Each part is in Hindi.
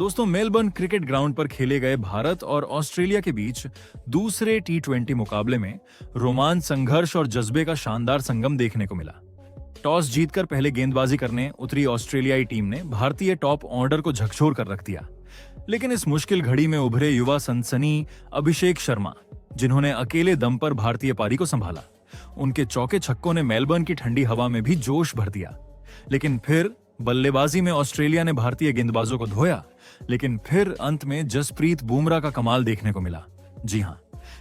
दोस्तों, मेलबर्न क्रिकेट ग्राउंड पर खेले गए भारत और ऑस्ट्रेलिया के बीच दूसरे टी20 मुकाबले में रोमांच, संघर्ष और जज्बे का शानदार संगम देखने को मिला। टॉस जीतकर पहले गेंदबाजी करने उतरी ऑस्ट्रेलियाई टीम ने भारतीय टॉप ऑर्डर को झकझोर कर रख दिया, लेकिन इस मुश्किल घड़ी में उभरे युवा सनसनी अभिषेक शर्मा, जिन्होंने अकेले दम पर भारतीय पारी को संभाला, उनके चौके छक्कों ने मेलबर्न की ठंडी हवा में भी जोश भर दिया। लेकिन फिर बल्लेबाजी में ऑस्ट्रेलिया ने भारतीय गेंदबाजों को धोया, लेकिन फिर अंत में जसप्रीत बुमराह का कमाल देखने को मिला। जी हां,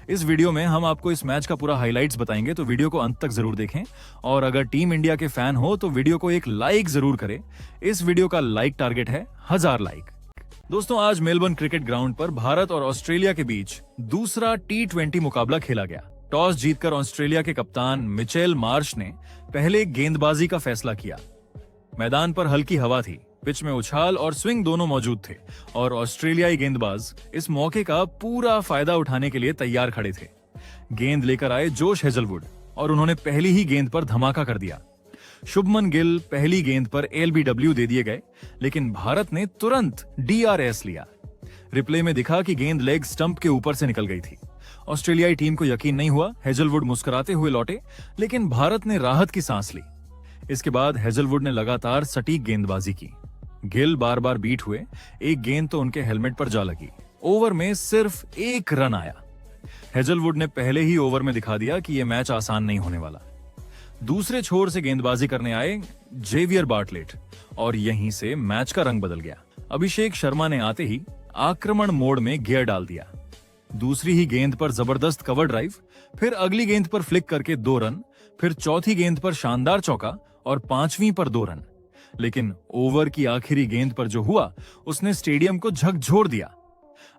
इस वीडियो में हम आपको इस मैच का पूरा हाइलाइट्स बताएंगे, तो वीडियो को अंत तक जरूर देखें। और अगर टीम इंडिया के फैन हो तो वीडियो को एक लाइक जरूर करें। इस वीडियो का लाइक टारगेट है 1000 लाइक। दोस्तों, आज मेलबर्न क्रिकेट ग्राउंड पर भारत और ऑस्ट्रेलिया के बीच दूसरा टी20 मुकाबला खेला गया। टॉस जीतकर ऑस्ट्रेलिया के कप्तान मिचेल मार्श ने पहले गेंदबाजी का फैसला किया। मैदान पर हल्की हवा थी, पिच में उछाल और स्विंग दोनों मौजूद थे और ऑस्ट्रेलियाई गेंदबाज इस मौके का पूरा फायदा उठाने के लिए तैयार खड़े थे। गेंद लेकर आए जोश हेजलवुड और उन्होंने पहली ही गेंद पर धमाका कर दिया। शुभमन गिल पहली गेंद पर एलबीडब्ल्यू दे दिए गए, लेकिन भारत ने तुरंत डीआरएस लिया। रिप्ले में दिखा कि गेंद लेग स्टंप के ऊपर से निकल गई थी। ऑस्ट्रेलियाई टीम को यकीन नहीं हुआ। हेजलवुड मुस्कुराते हुए लौटे, लेकिन भारत ने राहत की सांस ली। इसके बाद हेजलवुड ने लगातार सटीक गेंदबाजी की। गिल बार बार बीट हुए, एक गेंद तो उनके हेलमेट पर जा लगी। ओवर में सिर्फ 1 रन आया। हेजलवुड ने पहले ही ओवर में दिखा दिया कि यह मैच आसान नहीं होने वाला। दूसरे छोर से गेंदबाजी करने आए जेवियर बार्टलेट और यहीं से मैच का रंग बदल गया। अभिषेक शर्मा ने आते ही आक्रमण मोड में गियर डाल दिया। दूसरी ही गेंद पर जबरदस्त कवर ड्राइव, फिर अगली गेंद पर फ्लिक करके 2 रन, फिर चौथी गेंद पर शानदार चौका और 5वीं पर 2 रन। लेकिन ओवर की आखिरी गेंद पर जो हुआ, उसने स्टेडियम को झकझोर दिया।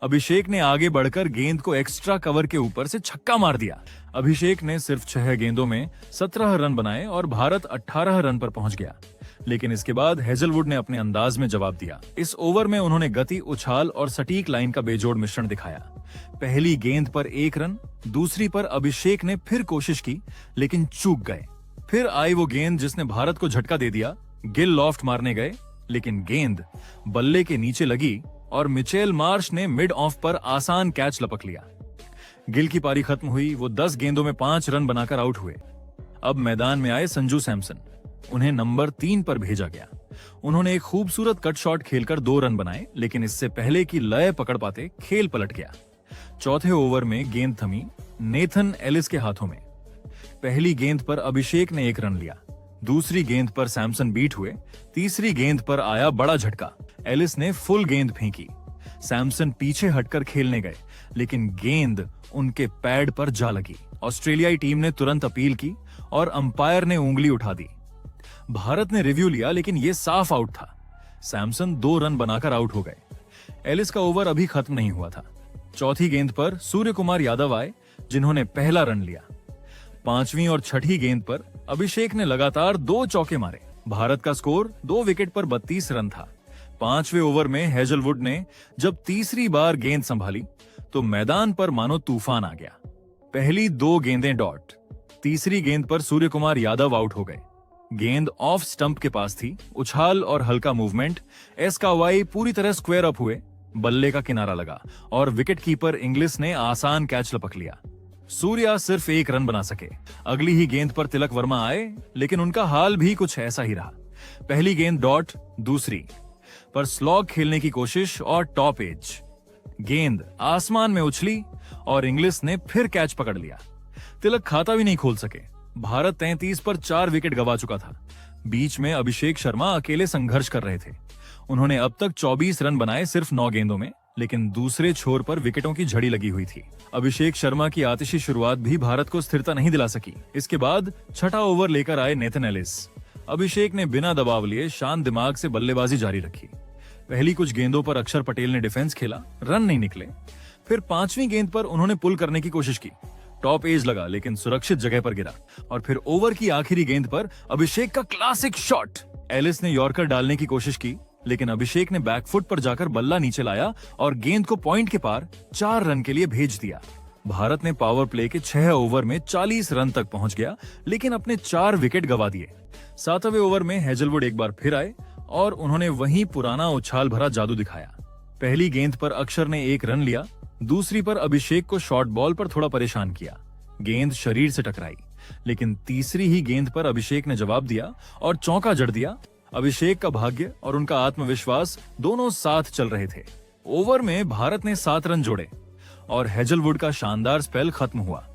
अभिषेक ने आगे बढ़कर गेंद को एक्स्ट्रा कवर के ऊपर से छक्का मार दिया। अभिषेक ने सिर्फ 6 गेंदों में 17 रन बनाए और भारत 18 रन पर पहुंच गया। लेकिन इसके बाद हेजलवुड ने अपने अंदाज में जवाब दिया। इस ओवर में उन्होंने गति, उछाल और सटीक लाइन का बेजोड़ मिश्रण दिखाया। पहली गेंद पर 1 रन, दूसरी पर अभिषेक ने फिर कोशिश की, लेकिन चूक गए। फिर आई वो गेंद जिसने भारत को झटका दे दिया। गिल लॉफ्ट मारने गए, लेकिन गेंद बल्ले के नीचे लगी और मिचेल मार्श ने मिड ऑफ पर आसान कैच लपक लिया। गिल की पारी खत्म हुई। वो 10 गेंदों में 5 रन बनाकर आउट हुए। अब मैदान में आए संजू सैमसन। उन्हें नंबर 3 पर भेजा गया। उन्होंने एक खूबसूरत कट शॉट खेलकर 2 रन बनाए, लेकिन इससे पहले कि लय पकड़ पाते खेल पलट गया। चौथे ओवर में गेंद थमी नेथन एलिस के हाथों में। पहली गेंद पर अभिषेक ने 1 रन लिया। दूसरी गेंद पर सैमसन बीट हुए। तीसरी गेंद पर आया बड़ा झटका। एलिस ने फुल गेंद फेंकी। सैमसन पीछे हटकर खेलने गए, लेकिन गेंद उनके पैड पर जा लगी। ऑस्ट्रेलियाई टीम ने तुरंत अपील की और अंपायर ने उंगली उठा दी। भारत ने रिव्यू लिया, लेकिन यह साफ आउट था। सैमसन 2 रन बनाकर आउट हो गए। एलिस का ओवर अभी खत्म नहीं हुआ था। चौथी गेंद पर सूर्य कुमार यादव आए, जिन्होंने पहला रन लिया। 5वीं और 6ठी गेंद पर अभिषेक ने लगातार 2 चौके मारे। भारत का स्कोर 2 विकेट पर 32 रन था। 5वें ओवर में हेजलवुड ने जब तीसरी बार गेंद संभाली, तो मैदान पर मानो तूफान आ गया। पहली 2 गेंदें डॉट। तीसरी गेंद पर सूर्य कुमार यादव आउट हो गए। गेंद ऑफ स्टंप के पास थी। उछाल और हल्का मूवमेंट, एस का वाई पूरी तरह स्क्वायर अप हुए। बल्ले का किनारा लगा और विकेट कीपर इंग्लिस ने आसान कैच लपक लिया। सूर्या सिर्फ 1 रन बना सके। अगली ही गेंद पर तिलक वर्मा आए, लेकिन उनका हाल भी कुछ ऐसा ही रहा। पहली गेंद डॉट, दूसरी पर स्लॉग खेलने की कोशिश और टॉप एज। गेंद आसमान में उछली और इंग्लिस ने फिर कैच पकड़ लिया। तिलक खाता भी नहीं खोल सके। भारत 33 पर 4 विकेट गंवा चुका था। बीच में अभिषेक शर्मा अकेले संघर्ष कर रहे थे। उन्होंने अब तक 24 रन बनाए सिर्फ 9 गेंदों में, लेकिन दूसरे छोर पर विकेटों की झड़ी लगी हुई थी। अभिषेक शर्मा की आतिशी शुरुआत भी भारत को स्थिरता नहीं दिला सकी। इसके बाद 6ठा ओवर लेकर आए नेथन एलिस। अभिषेक ने बिना दबाव लिए शांत दिमाग से बल्लेबाजी जारी रखी। पहली कुछ गेंदों पर अक्षर पटेल ने डिफेंस खेला, रन नहीं निकले। फिर 5वीं गेंद पर उन्होंने पुल करने की कोशिश की। टॉप एज लगा, लेकिन सुरक्षित जगह पर गिरा। और फिर ओवर की आखिरी गेंद पर अभिषेक का क्लासिक शॉट। एलिस ने यॉर्कर डालने की कोशिश की, लेकिन अभिषेक ने बैकफुट पर जाकर बल्ला नीचे लाया और गेंद को पॉइंट के पार 4 रन के लिए भेज दिया। भारत ने पावर प्ले के 6 ओवर में 40 रन तक पहुंच गया, लेकिन अपने 4 विकेट गंवा दिए। 7वें ओवर में हेजलवुड एक बार फिर आए और उन्होंने वही पुराना उछाल भरा जादू दिखाया। पहली गेंद पर अक्षर ने 1 रन लिया, दूसरी पर अभिषेक को शॉर्ट बॉल पर थोड़ा परेशान किया। गेंद शरीर से टकराई, लेकिन तीसरी ही गेंद पर अभिषेक ने जवाब दिया और चौका जड़ दिया। अभिषेक का भाग्य और उनका आत्मविश्वास दोनों साथ चल रहे थे। ओवर में भारत ने 7 रन जोड़े और हेजलवुड का शानदार स्पेल खत्म हुआ।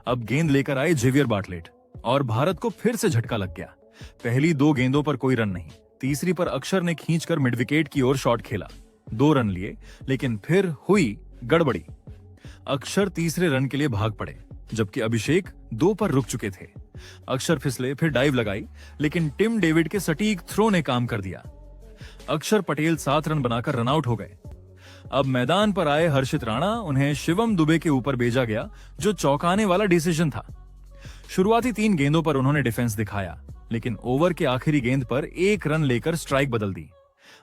अब गेंद लेकर आए जेवियर बार्टलेट और भारत को फिर से झटका लग गया। पहली 2 गेंदों पर कोई रन नहीं, तीसरी पर अक्षर ने खींचकर मिड विकेट की ओर शॉट खेला, 2 रन लिए, लेकिन फिर हुई गड़बड़ी। अक्षर तीसरे रन के लिए भाग पड़े, जबकि अभिषेक 2 पर रुक चुके थे। अक्षर फिसले, फिर डाइव लगाई, लेकिन टिम डेविड के सटीक थ्रो ने काम कर दिया। अक्षर पटेल 7 रन बनाकर रन आउट हो गए। अब मैदान पर आए हर्षित राणा, उन्हें शिवम दुबे के ऊपर भेजा गया, जो चौंकाने वाला डिसीजन था। शुरुआती 3 गेंदों पर उन्होंने डिफेंस दिखाया, लेकिन ओवर के आखिरी गेंद पर 1 रन लेकर स्ट्राइक बदल दी।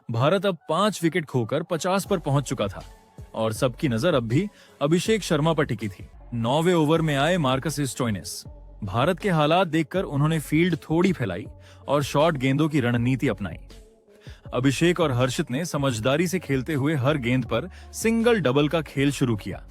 भारत अब 5 विकेट खोकर 50 पर पहुंच चुका था और सबकी नजर अब भी अभिषेक शर्मा पर टिकी थी। 9वें ओवर में आए मार्कस स्टोइनिस। भारत के हालात देखकर उन्होंने फील्ड थोड़ी फैलाई और शॉर्ट गेंदों की रणनीति अपनाई। अभिषेक और हर्षित ने समझदारी से खेलते हुए हर गेंद पर सिंगल डबल का खेल शुरू किया।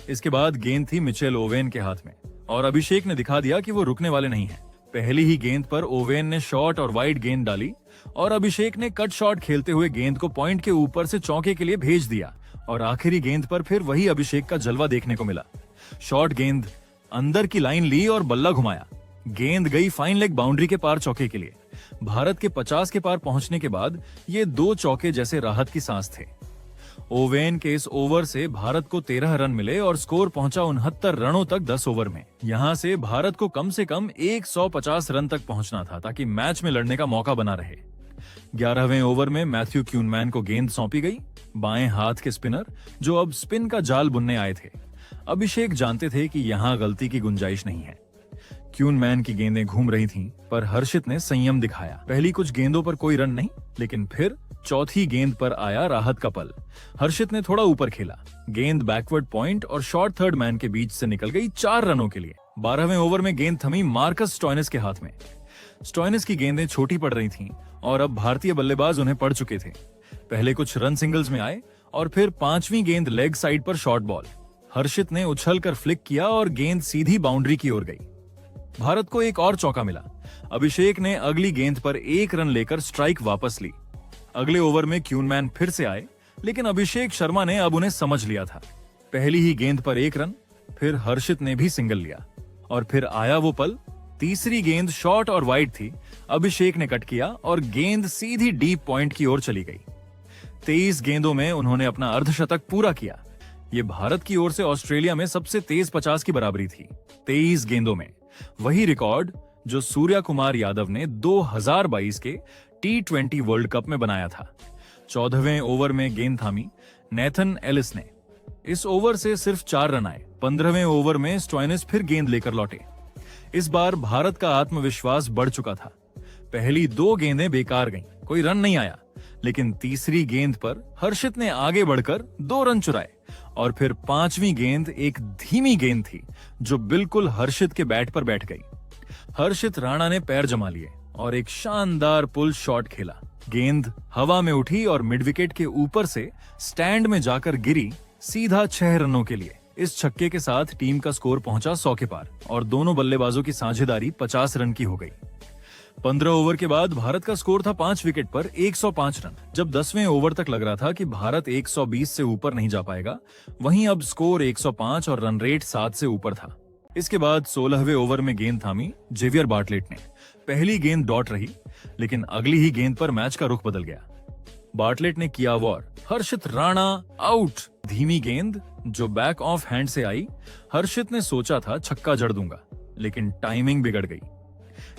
इसके बाद गेंद थी मिचेल ओवेन के हाथ में और अभिषेक ने दिखा दिया कि वो रुकने वाले नहीं हैं। पहली ही गेंद पर ओवेन ने शॉर्ट और वाइड गेंद डाली और अभिषेक ने कट शॉट खेलते हुए गेंद को पॉइंट के ऊपर से चौके के लिए भेज दिया और आखिरी गेंद पर फिर वही अभिषेक का जलवा देखने को मिला। शॉर्ट गेंद अंदर की लाइन ली और बल्ला घुमाया। गेंद गई फाइन लेग बाउंड्री के पार चौके के लिए। भारत के 50 के पार पहुंचने के बाद ये 2 चौके जैसे राहत की सांस थे। ओवेन के इस ओवर से भारत को 13 रन मिले और स्कोर पहुंचा 69 रनों तक 10 ओवर में। यहां से भारत को कम से कम 150 रन तक पहुंचना था ताकि मैच में लड़ने का मौका बना रहे। 11वें ओवर में मैथ्यू क्यूनमैन को गेंद सौंपी गई, बाएं हाथ के स्पिनर जो अब स्पिन का जाल बुनने आए थे। अभिषेक जानते थे कि यहां गलती की गुंजाइश नहीं है। क्यूनमैन की गेंदें घूम रही थीं, पर हर्षित ने संयम दिखाया। पहली कुछ गेंदों पर कोई रन नहीं, लेकिन फिर चौथी गेंद पर आया राहत का पल। हर्षित ने थोड़ा ऊपर खेला, गेंद बैकवर्ड पॉइंट और शॉर्ट थर्ड मैन के बीच से निकल गई 4 रनों के लिए। 12वें ओवर में गेंद थमी मार्कस स्टोइनिस के हाथ में। स्टोइनिस की गेंदें छोटी पड़ रही थीं और अब भारतीय बल्लेबाज उन्हें पड़ चुके थे। पहले कुछ रन सिंगल्स में आए और फिर 5वीं गेंद लेग साइड पर शॉर्ट बॉल। हर्षित ने उछलकर फ्लिक किया और गेंद सीधी बाउंड्री की ओर गई। भारत को एक और चौका मिला। अभिषेक ने अगली गेंद पर 1 रन लेकर स्ट्राइक वापस ली। अगले ओवर में क्यूनमैन फिर से आए, लेकिन अभिषेक शर्मा ने अब उन्हें समझ लिया था। पहली ही गेंद पर 1 रन, फिर हर्षित ने भी सिंगल लिया और फिर आया वो पल। तीसरी गेंद शॉर्ट और वाइड थी। अभिषेक ने कट किया और गेंद सीधी डीप पॉइंट की ओर चली गई। 23 गेंदों में उन्होंने अपना अर्धशतक पूरा किया। ये भारत की ओर से ऑस्ट्रेलिया में सबसे तेज 50 की बराबरी थी। 23 गेंदों में वही रिकॉर्ड जो सूर्या कुमार यादव ने 2022 के T20 वर्ल्ड कप में बनाया था। 14वें ओवर में गेंद थामी नेथन एलिस ने। इस ओवर से सिर्फ 4 रन आए। 15वें ओवर में स्टोइनिस फिर गेंद लेकर लौटे। इस बार भारत का आत्मविश्वास बढ़ चुका था। पहली 2 गेंदें बेकार गईं, कोई रन नहीं आया, लेकिन तीसरी गेंद पर हर्षित ने आगे बढ़कर 2 रन चुराए और फिर 5वीं गेंद एक धीमी गेंद थी जो बिल्कुल हर्षित के बैट पर बैठ गई। हर्षित राणा ने पैर जमा लिए और एक शानदार पुल शॉट खेला। गेंद हवा में उठी और मिड विकेट के ऊपर से स्टैंड में जाकर गिरी, सीधा 6 रनों के लिए। इस छक्के के साथ टीम का स्कोर पहुंचा 100 के पार और दोनों बल्लेबाजों की साझेदारी 50 रन की हो गई। 15 ओवर के बाद भारत का स्कोर था 5 विकेट पर 105 रन। जब 10वें ओवर तक लग रहा था कि भारत 120 से ऊपर नहीं जा पाएगा, वहीं अब स्कोर 105 और रन रेट 7 से ऊपर था। इसके बाद 16वें ओवर में गेंद थामी जेवियर बार्टलेट ने। पहली गेंद डॉट रही, लेकिन अगली ही गेंद पर मैच का रुख बदल गया। बार्टलेट ने किया वॉर, हर्षित राणा आउट। धीमी गेंद जो बैक ऑफ हैंड से आई। हर्षित ने सोचा था छक्का जड़ दूंगा, लेकिन टाइमिंग बिगड़ गई।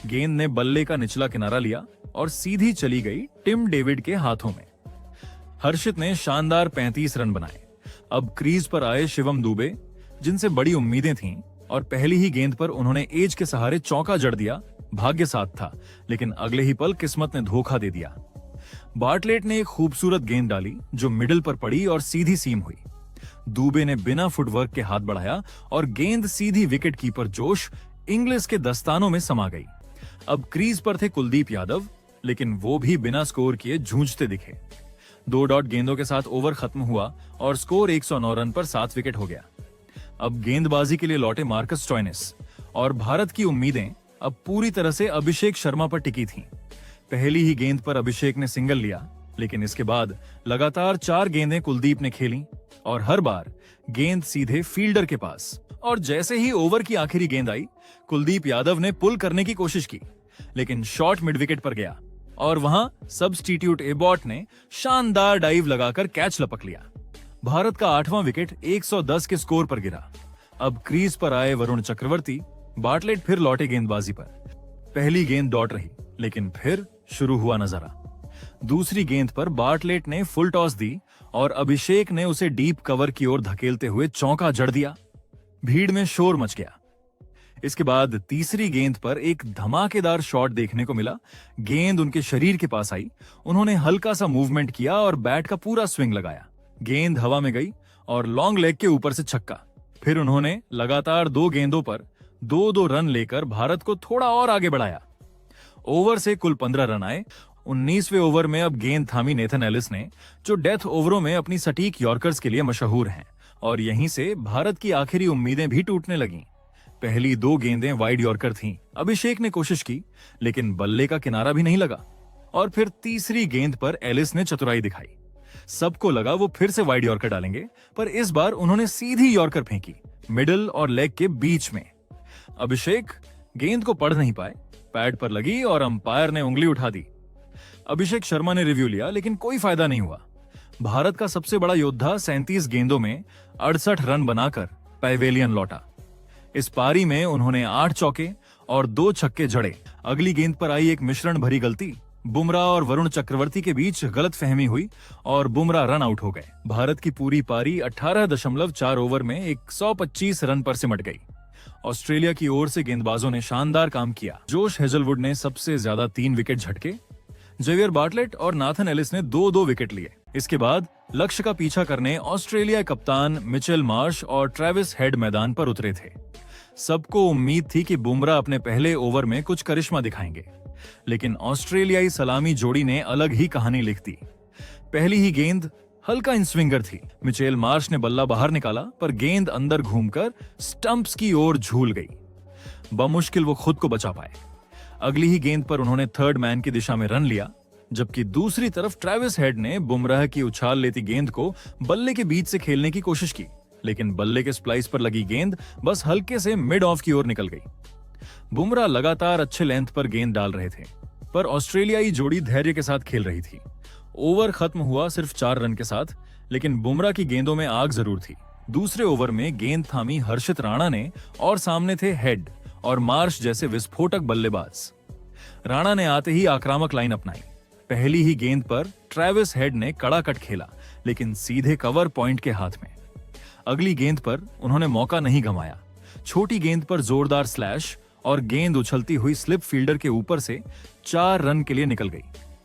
गेंद ने बल्ले का निचला किनारा लिया और सीधी चली गई टिम डेविड के हाथों में। हर्षित ने शानदार 35 रन बनाए। अब क्रीज पर आए शिवम दुबे, जिनसे बड़ी उम्मीदें थीं, और पहली ही गेंद पर उन्होंने एज के सहारे चौका जड़ दिया। भाग्य साथ था, लेकिन अगले ही पल किस्मत ने धोखा दे दिया। बार्टलेट ने एक खूबसूरत गेंद डाली जो मिडिल पर पड़ी और सीधी सीम हुई। दुबे ने बिना फुटवर्क के हाथ बढ़ाया और गेंद सीधी विकेट कीपर जोश इंग्लिश के दस्तानों में समा गई। अब क्रीज पर थे कुलदीप यादव, लेकिन वो भी बिना स्कोर किए जूझते दिखे। 2 डॉट गेंदों के साथ ओवर खत्म हुआ और स्कोर 109 रन पर 7 विकेट हो गया। अब गेंदबाजी के लिए लौटे मार्कस स्टोइनिस और भारत की उम्मीदें अब पूरी तरह से अभिषेक शर्मा पर टिकी थीं। पहली ही गेंद पर अभिषेक ने सिंगल लिया, लेकिन इसके बाद लगातार 4 गेंदें कुलदीप ने खेली और हर बार गेंद सीधे फील्डर के पास। और जैसे ही ओवर की आखिरी गेंद आई, कुलदीप यादव ने पुल करने की कोशिश की, लेकिन शॉट मिड विकेट पर गया और वहां सब्स्टिट्यूट एबॉट ने शानदार डाइव लगाकर कैच लपक लिया। भारत का 8वां विकेट 110 के स्कोर पर गिरा। अब क्रीज पर आए वरुण चक्रवर्ती, बार्टलेट फिर लौटे गेंदबाजी पर। पहली गेंद डॉट रही, लेकिन फिर शुरू हुआ नजारा। दूसरी गेंद पर बार्टलेट ने फुल टॉस दी और अभिषेक ने उसे डीप कवर की ओर धकेलते हुए चौका जड़ दिया। भीड़ में शोर मच गया। इसके बाद तीसरी गेंद पर एक धमाकेदार शॉट देखने को मिला। गेंद उनके शरीर के पास आई, उन्होंने हल्का सा मूवमेंट किया और बैट का पूरा स्विंग लगाया। गेंद हवा में गई और लॉन्ग लेग के ऊपर से छक्का। फिर उन्होंने लगातार 2 गेंदों पर 2-2 रन लेकर भारत को थोड़ा और आगे बढ़ाया। ओवर से कुल 15 रन आए। 19वें ओवर में अब गेंद थामी नेथन एलिस ने, जो डेथ ओवरों में अपनी सटीक यॉर्कर्स के लिए मशहूर हैं, और यहीं से भारत की आखिरी उम्मीदें भी टूटने लगीं। पहली 2 गेंदें वाइड यॉर्कर थीं। अभिषेक ने कोशिश की, लेकिन बल्ले का किनारा भी नहीं लगा। और फिर तीसरी गेंद पर एलिस ने चतुराई दिखाई। सबको लगा वो फिर से वाइड यॉर्कर डालेंगे, पर इस बार उन्होंने सीधी यॉर्कर फेंकी, मिडिल और लेग के बीच में। अभिषेक गेंद को पढ़ नहीं पाए, पैड पर लगी और अंपायर ने उंगली उठा दी। अभिषेक शर्मा ने रिव्यू लिया, लेकिन कोई फायदा नहीं हुआ। भारत का सबसे बड़ा योद्धा 37 गेंदों में 68 रन बनाकर पैवेलियन लौटा। इस पारी में उन्होंने 8 चौके और 2 छक्के जड़े। अगली गेंद पर आई एक मिश्रण भरी गलती। बुमराह और वरुण चक्रवर्ती के बीच गलतफहमी हुई और बुमराह रन आउट हो गए। भारत की पूरी पारी 18.4 ओवर में 125 रन पर सिमट गई। ऑस्ट्रेलिया की ओर से गेंदबाजों ने शानदार काम किया। जोश हेजलवुड ने सबसे ज्यादा 3 विकेट झटके। जेवियर बार्टलेट और नाथन एलिस ने 2-2 विकेट लिए। इसके बाद लक्ष्य का पीछा करने ऑस्ट्रेलिया कप्तान मिचेल मार्श और ट्रेविस हेड मैदान पर उतरे थे। सबको उम्मीद थी कि बुमराह अपने पहले ओवर में कुछ करिश्मा दिखाएंगे, लेकिन ऑस्ट्रेलियाई सलामी जोड़ी ने अलग ही कहानी लिख दी। पहली ही गेंद हल्का इन स्विंगर थी। मिचेल मार्श ने बल्ला बाहर निकाला, पर गेंद अंदर घूमकर स्टंप्स की ओर झूल गई। बमुश्किल वो खुद को बचा पाए। अगली ही गेंद पर उन्होंने थर्ड मैन की दिशा में रन लिया, जबकि दूसरी तरफ ट्रेविस हेड ने बुमराह की उछाल लेती गेंद को बल्ले के बीच से खेलने की कोशिश की, लेकिन बल्ले के स्प्लाइस पर लगी गेंद बस हल्के से मिड ऑफ की ओर निकल गई। बुमराह लगातार अच्छे लेंथ पर गेंद डाल रहे थे, पर ऑस्ट्रेलियाई जोड़ी धैर्य के साथ खेल रही थी। ओवर खत्म हुआ सिर्फ 4 रन के साथ, लेकिन बुमराह की गेंदों में आग जरूर थी। दूसरे ओवर में गेंद थामी हर्षित राणा ने और सामने थे हेड और मार्श जैसे विस्फोटक बल्लेबाज। राणा ने आते ही आक्रामक लाइन अपनाई। पहली ही गेंद पर ट्रेविस हेड ने कड़ा कट खेला, लेकिन सीधे कवर पॉइंट के हाथ में। अगली गेंद पर उन्होंने मौका नहीं गंवाया। छोटी गेंद पर जोरदार स्लैश और गेंद उछलती हुई स्लिप फील्डर के ऊपर से 4 रन के लिए निकल गई।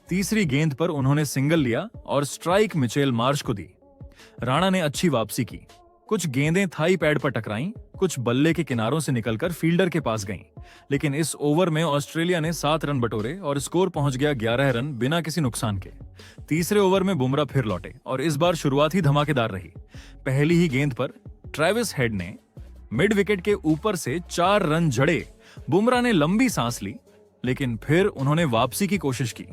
तीसरी गेंद पर उन्होंने सिंगल लिया और स्ट्राइक मिचेल मार्श को दी। राणा ने अच्छी वापसी की। कुछ गेंदें थाई पैड पर टकराईं, कुछ बल्ले के किनारों से निकलकर फील्डर के पास गईं, लेकिन इस ओवर में ऑस्ट्रेलिया ने 7 रन बटोरे और स्कोर पहुंच गया 11 रन बिना किसी नुकसान के। तीसरे ओवर में बुमराह फिर लौटे और इस बार शुरुआत ही धमाकेदार रही। पहली ही गेंद पर ट्रेविस हेड ने मिड विकेट के ऊपर से 4 रन जड़े। बुमराह ने लंबी सांस ली, लेकिन फिर उन्होंने वापसी की कोशिश की।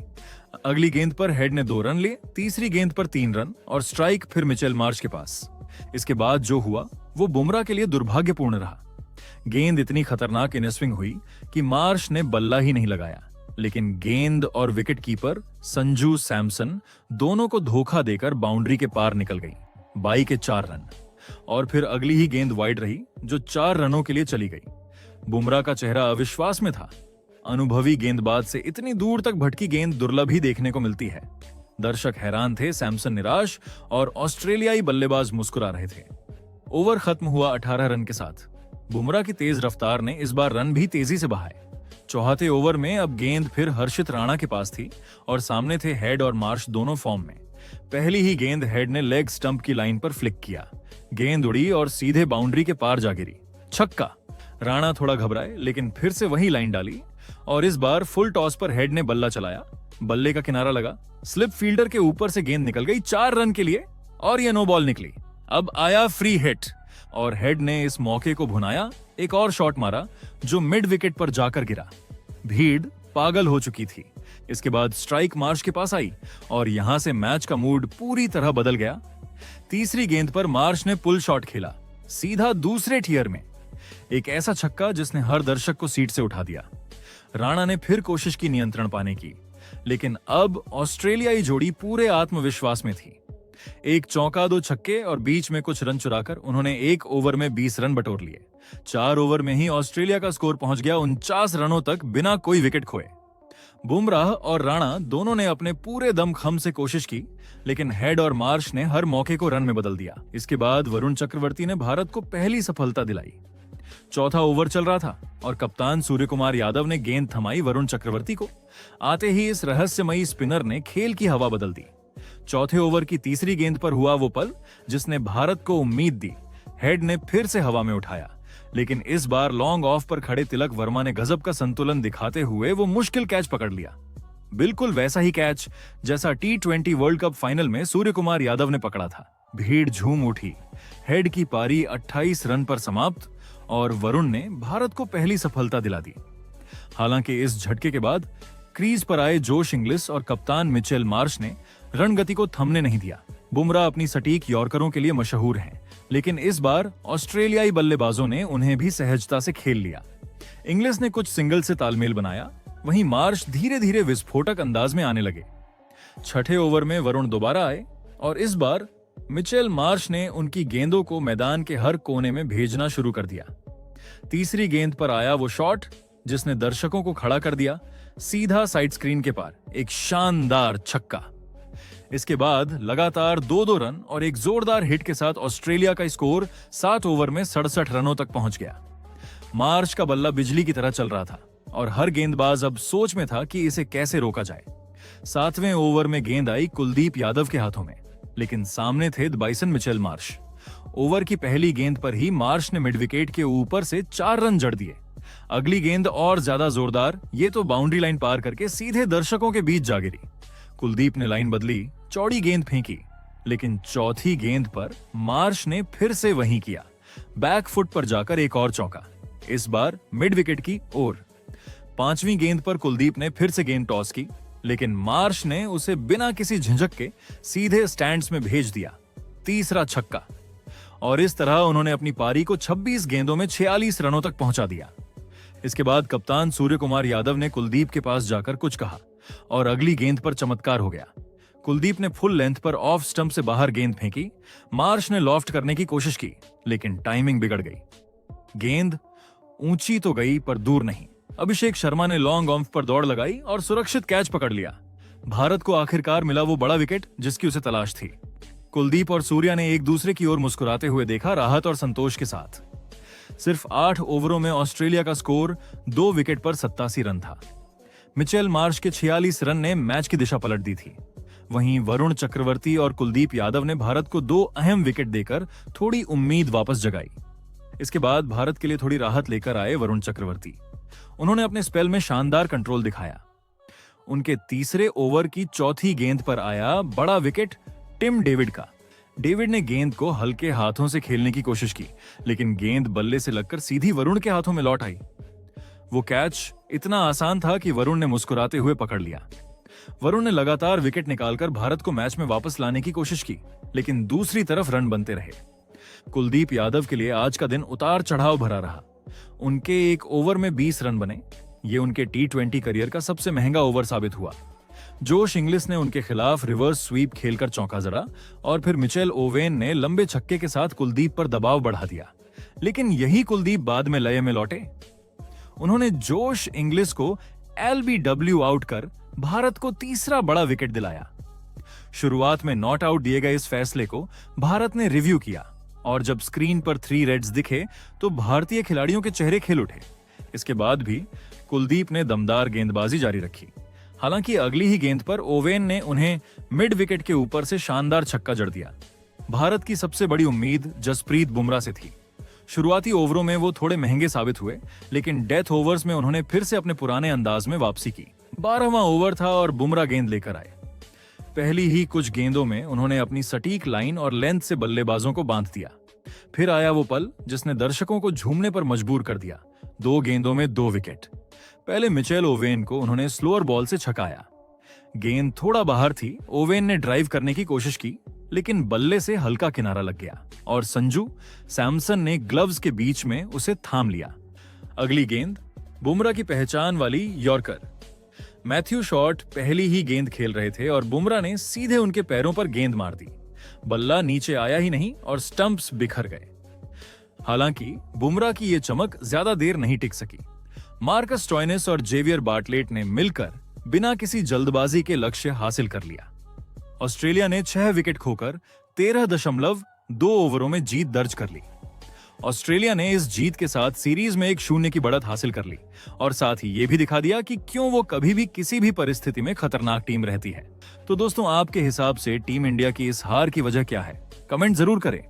अगली गेंद पर हेड ने 2 रन लिए, तीसरी गेंद पर 3 रन और स्ट्राइक फिर मिचेल मार्श के पास। इसके बाद जो हुआ वो बुमराह के लिए दुर्भाग्यपूर्ण रहा। गेंद इतनी खतरनाक इन स्विंग हुई कि मार्श ने बल्ला ही नहीं लगाया, लेकिन गेंद और विकेट कीपर संजू सैमसन दोनों को धोखा देकर बाउंड्री के पार निकल गई। 22 के 4 रन। और फिर अगली ही गेंद वाइड रही, जो 4 रनों के लिए चली गई। बुमराह का चेहरा अविश्वास में था। अनुभवी गेंदबाज से इतनी दूर तक भटकी गेंद दुर्लभ ही देखने को मिलती है। दर्शक हैरान थे, सैमसन निराश और ऑस्ट्रेलियाई बल्लेबाज मुस्कुरा रहे थे। ओवर खत्म हुआ 18 रन के साथ। बुमराह की तेज रफ्तार ने इस बार रन भी तेजी से बहाए। चौथे ओवर में अब गेंद फिर हर्षित राणा के पास थी और सामने थे हेड और मार्श दोनों फॉर्म में। पहली ही गेंद हेड ने लेग स्टंप की लाइन पर फ्लिक किया। गेंद उड़ी और सीधे बाउंड्री के पार जा गिरी। छक्का। राणा थोड़ा घबराए, लेकिन फिर से वही लाइन डाली और इस बार फुल टॉस पर हेड ने बल्ला चलाया। बल्ले का किनारा लगा, स्लिप फील्डर के ऊपर से गेंद निकल गई 4 रन के लिए और ये नो बॉल निकली। अब आया फ्री हिट और हेड ने इस मौके को भुनाया, एक और शॉट मारा जो मिड विकेट पर जाकर गिरा। भीड़ पागल हो चुकी थी। इसके बाद स्ट्राइक मार्श के पास आई और यहां से मैच का मूड पूरी तरह बदल गया। तीसरी गेंद पर मार्श ने पुल शॉट खेला, सीधा दूसरे टियर में, एक ऐसा छक्का जिसने हर दर्शक को सीट से उठा दिया। राणा ने फिर कोशिश की नियंत्रण पाने की, लेकिन अब ऑस्ट्रेलियाई जोड़ी पूरे आत्मविश्वास में थी। एक चौका, 2 छक्के और बीच में कुछ रन चुराकर उन्होंने 1 ओवर में 20 रन बटोर लिए। 4 ओवर में ही ऑस्ट्रेलिया का स्कोर पहुंच गया 49 रनों तक बिना कोई विकेट खोए। बुमराह और राणा दोनों ने अपने पूरे दमखम से कोशिश की, लेकिन हेड और मार्श ने हर मौके को रन में बदल दिया। इसके बाद वरुण चक्रवर्ती ने भारत को पहली सफलता दिलाई। चौथा ओवर चल रहा था और कप्तान सूर्यकुमार यादव ने गेंद थमाई वरुण चक्रवर्ती को। आते ही इस रहस्यमयी स्पिनर ने खेल की हवा बदल दी। चौथे ओवर की तीसरी गेंद पर हुआ वो पल जिसने भारत को उम्मीद दी। हेड ने फिर से हवा में उठाया, लेकिन इस बार लॉन्ग ऑफ पर खड़े तिलक वर्मा ने गजब का संतुलन दिखाते हुए वो मुश्किल कैच पकड़ लिया। बिल्कुल वैसा ही कैच जैसा T20 वर्ल्ड कप फाइनल में सूर्यकुमार यादव ने पकड़ा था। भीड़ झूम उठी। हेड की पारी 28 रन पर समाप्त और वरुण ने भारत को पहली सफलता दिला दी। हालांकि इस झटके के बाद क्रीज पर आए जोश इंग्लिस और कप्तान मिचेल मार्श ने रणगति को थमने नहीं दिया। बुमराह अपनी सटीक यॉर्करों के लिए मशहूर हैं, लेकिन इस बार ऑस्ट्रेलियाई बल्लेबाजों ने उन्हें भी सहजता से खेल लिया। इंग्लिस ने कुछ सिंगल से तालमेल बनाया, वहीं मार्श धीरे धीरे विस्फोटक अंदाज में आने लगे। छठे ओवर में वरुण दोबारा आए और इस बार मिचेल मार्श ने उनकी गेंदों को मैदान के हर कोने में भेजना शुरू कर दिया। तीसरी गेंद पर आया वो शॉट जिसने दर्शकों को खड़ा कर दिया, सीधा साइड स्क्रीन के पार, एक शानदार छक्का। इसके बाद लगातार 2-2 रन और एक जोरदार हिट के साथ ऑस्ट्रेलिया का स्कोर 7 ओवर में 67 रनों तक पहुंच गया। मार्श का बल्ला बिजली की तरह चल रहा था और हर गेंदबाज अब सोच में था कि इसे कैसे रोका जाए। 7वें ओवर में गेंद आई कुलदीप यादव के हाथों में, लेकिन सामने थे बाइसन मिचेल मार्श। ओवर की पहली गेंद पर ही मार्श ने मिड विकेट के ऊपर से 4 रन जड़ दिए। अगली गेंद और ज्यादा जोरदार, ये तो बाउंड्री लाइन पार करके सीधे दर्शकों के बीच जा गिरी। कुलदीप ने लाइन बदली, चौड़ी गेंद फेंकी, लेकिन चौथी गेंद पर मार्श ने फिर से वही किया, बैक फुट पर जाकर एक और चौका, इस बार मिड विकेट की ओर। 5वीं गेंद पर कुलदीप ने फिर से गेंद टॉस की, लेकिन मार्श ने उसे बिना किसी झिझक के सीधे स्टैंड्स में भेज दिया, तीसरा छक्का। और इस तरह उन्होंने अपनी पारी को 26 गेंदों में 46 रनों तक पहुंचा दिया। इसके बाद कप्तान सूर्यकुमार यादव ने कुलदीप के पास जाकर कुछ कहा और अगली गेंद पर चमत्कार हो गया। कुलदीप ने फुल लेंथ पर ऑफ स्टंप से बाहर गेंद फेंकी। मार्श ने लॉफ्ट करने की कोशिश की, लेकिन टाइमिंग बिगड़ गई। गेंद ऊंची तो गई पर दूर नहीं। अभिषेक शर्मा ने लॉन्ग ऑफ पर दौड़ लगाई और सुरक्षित कैच पकड़ लिया। भारत को आखिरकार मिला वो बड़ा विकेट जिसकी उसे तलाश थी। कुलदीप और सूर्या ने एक दूसरे की ओर मुस्कुराते हुए देखा, राहत और संतोष के साथ। सिर्फ 8 ओवरों में ऑस्ट्रेलिया का स्कोर 2 विकेट पर 87 रन था। मिचेल मार्श के 46 रन ने मैच की दिशा पलट दी थी। वहीं वरुण चक्रवर्ती और कुलदीप यादव ने भारत को 2 अहम विकेट देकर थोड़ी उम्मीद वापस जगाई। इसके बाद भारत के लिए थोड़ी राहत लेकर आए वरुण चक्रवर्ती। उन्होंने अपने स्पेल में शानदार कंट्रोल दिखाया। उनके तीसरे ओवर की चौथी गेंद पर आया बड़ा विकेट टिम डेविड का। डेविड ने गेंद को हल्के हाथों से खेलने की कोशिश की, लेकिन गेंद बल्ले से लगकर सीधी वरुण के हाथों में लौट आई। वो कैच इतना आसान था कि वरुण ने मुस्कुराते हुए पकड़ लिया। वरुण ने लगातार विकेट निकालकर भारत को मैच में वापस लाने की कोशिश की, लेकिन दूसरी तरफ रन बनते रहे। कुलदीप यादव के लिए आज का दिन उतार चढ़ाव भरा रहा। उनके एक ओवर में 20 रन बने। ये उनके T20 करियर का सबसे महंगा ओवर साबित हुआ। जोश इंग्लिस ने उनके खिलाफ रिवर्स स्वीप खेलकर चौका जड़ा और फिर मिचेल ओवेन ने लंबे छक्के के साथ कुलदीप पर दबाव बढ़ा दिया, लेकिन यही कुलदीप बाद में लय में लौटे। उन्होंने जोश इंग्लिस को LBW आउट कर भारत को तीसरा बड़ा विकेट दिलाया। शुरुआत में नॉट आउट दिए गए इस फैसले को भारत ने रिव्यू किया और जब स्क्रीन पर 3 रेड्स दिखे तो भारतीय खिलाड़ियों के चेहरे खिल उठे। इसके बाद भी कुलदीप ने दमदार गेंदबाजी जारी रखी। हालांकि अगली ही गेंद पर ओवेन ने उन्हें मिड विकेट के ऊपर से शानदार छक्का जड़ दिया। भारत की सबसे बड़ी उम्मीद जसप्रीत बुमराह से थी। शुरुआती ओवरों में वो थोड़े महंगे साबित हुए, लेकिन डेथ ओवर्स में उन्होंने फिर से अपने पुराने अंदाज में वापसी की। 12वां ओवर था और बुमराह गेंद लेकर आए। पहली ही कुछ गेंदों में उन्होंने अपनी सटीक लाइन और लेंथ से बल्लेबाजों को बांध दिया। फिर आया वो पल जिसने दर्शकों को झूमने पर मजबूर कर दिया। 2 गेंदों में 2 विकेट। पहले मिचेल ओवेन को उन्होंने स्लोअर बॉल से छकाया। गेंद थोड़ा बाहर थी, ओवेन ने ड्राइव करने की कोशिश की, लेकिन बल्ले से हल्का किनारा लग गया और संजू सैमसन ने ग्लव्स के बीच में उसे थाम लिया। अगली गेंद बुमराह की पहचान वाली यॉर्कर। मैथ्यू शॉर्ट पहली ही गेंद खेल रहे थे और बुमराह ने सीधे उनके पैरों पर गेंद मार दी। बल्ला नीचे आया ही नहीं और स्टंप्स बिखर गए। हालांकि बुमराह की यह चमक ज्यादा देर नहीं टिक सकी। मार्कस स्टोइनिस और जेवियर बार्टलेट ने मिलकर बिना किसी जल्दबाजी के लक्ष्य हासिल कर लिया। ऑस्ट्रेलिया ने 6 विकेट खोकर 13.2 ओवरों में जीत दर्ज कर ली। ऑस्ट्रेलिया ने इस जीत के साथ सीरीज में 1-0 की बढ़त हासिल कर ली और साथ ही यह भी दिखा दिया कि क्यों वो कभी भी किसी भी परिस्थिति में खतरनाक टीम रहती है। तो दोस्तों, आपके हिसाब से टीम इंडिया की इस हार की वजह क्या है? कमेंट जरूर करें।